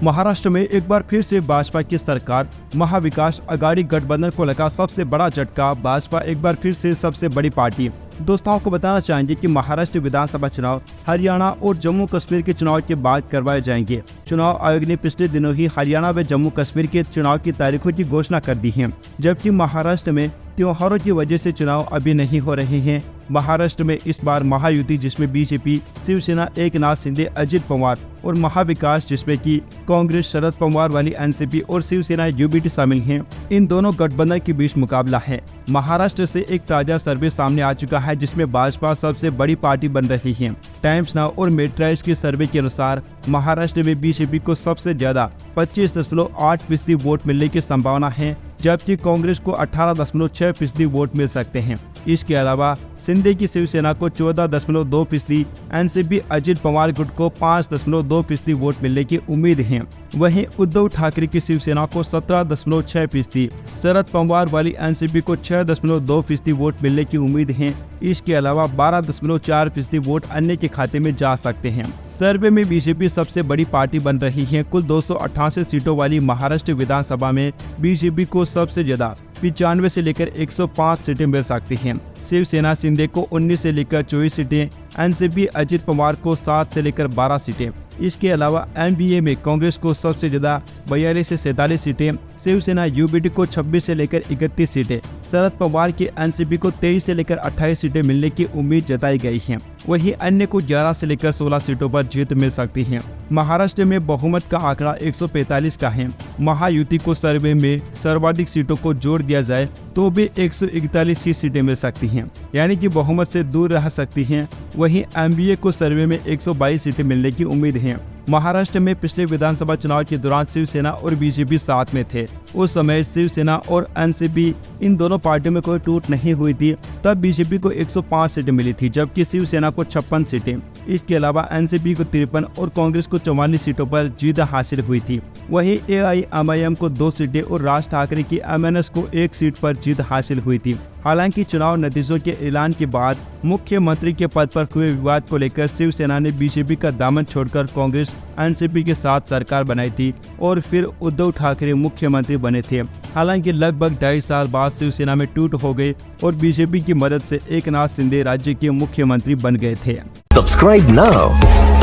महाराष्ट्र में एक बार फिर से भाजपा की सरकार महाविकास आघाड़ी गठबंधन को लगा सबसे बड़ा झटका। भाजपा एक बार फिर से सबसे बड़ी पार्टी। दोस्तों, आपको बताना चाहेंगे कि महाराष्ट्र विधानसभा चुनाव हरियाणा और जम्मू कश्मीर के चुनाव के बाद करवाए जाएंगे। चुनाव आयोग ने पिछले दिनों ही हरियाणा व जम्मू कश्मीर के चुनाव की तारीखों की घोषणा कर दी है, जबकि महाराष्ट्र में त्योहारों की वजह से चुनाव अभी नहीं हो रहे हैं। महाराष्ट्र में इस बार महायुति, जिसमें बीजेपी, शिवसेना, एकनाथ शिंदे, अजित पवार और महाविकास, जिसमें कि कांग्रेस, शरद पवार वाली एनसीपी और शिवसेना यूबीटी शामिल हैं, इन दोनों गठबंधन के बीच मुकाबला है। महाराष्ट्र से एक ताजा सर्वे सामने आ चुका है, जिसमें भाजपा सबसे बड़ी पार्टी बन रही है। टाइम्स नाउ और मेट्राइज के सर्वे के अनुसार महाराष्ट्र में बीजेपी को सबसे ज्यादा 25.8% वोट मिलने की संभावना है, जबकि कांग्रेस को 18.6% वोट मिल सकते हैं। इसके अलावा शिंदे की शिवसेना को 14.2%, एनसीपी अजित पवार गुट को 5.2% वोट मिलने की उम्मीद है। वहीं उद्धव ठाकरे की शिवसेना को 17.6%, शरद पवार वाली एनसीपी को 6.2% वोट मिलने की उम्मीद है। इसके अलावा 12.4% वोट अन्य के खाते में जा सकते हैं। सर्वे में बीजेपी सबसे बड़ी पार्टी बन रही है। कुल 288 सीटों वाली महाराष्ट्र विधानसभा में बीजेपी को सबसे ज्यादा 95 से लेकर 105 सीटें मिल सकती हैं। शिवसेना शिंदे को 19 से लेकर 24 सीटें, एनसीपी अजित पवार को 7 से लेकर 12 सीटें। इसके अलावा एनडीए में कांग्रेस को सबसे ज्यादा 42 से 47 सीटें, शिवसेना यूबीटी को 26 से लेकर 31 सीटें, शरद पवार की एनसीपी को 23 से लेकर 28 सीटें मिलने की उम्मीद जताई गई है। वहीं अन्य को 11 से लेकर 16 सीटों पर जीत मिल सकती है। महाराष्ट्र में बहुमत का आंकड़ा 145 का है। महायुति को सर्वे में सर्वाधिक सीटों को जोड़ दिया जाए तो भी 141 सीटें मिल सकती हैं, यानी कि बहुमत से दूर रह सकती हैं। वहीं एमबीए को सर्वे में 122 सीटें मिलने की उम्मीद है। महाराष्ट्र में पिछले विधानसभा चुनाव के दौरान शिवसेना और बीजेपी साथ में थे। उस समय शिवसेना और एनसीपी इन दोनों पार्टियों में कोई टूट नहीं हुई थी। तब बीजेपी को 105 सीटें मिली थी, जबकि शिवसेना को 56 सीटें। इसके अलावा एनसीपी को 53 और कांग्रेस को 44 सीटों पर जीत हासिल हुई थी। वहीं एआईएमआईएम को 2 सीटें और राज ठाकरे की एमएनएस को 1 सीट पर जीत हासिल हुई थी। हालांकि चुनाव नतीजों के ऐलान के बाद मुख्यमंत्री के पद पर हुए विवाद को लेकर शिवसेना ने बीजेपी का दामन छोड़कर कांग्रेस एनसीपी के साथ सरकार बनाई थी और फिर उद्धव ठाकरे मुख्यमंत्री बने थे। हालांकि लगभग 2.5 साल बाद शिवसेना में टूट हो गई और बीजेपी की मदद से एकनाथ शिंदे राज्य के मुख्यमंत्री बन गए थे। Subscribe now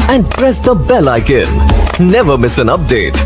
and press the bell icon. Never miss an update.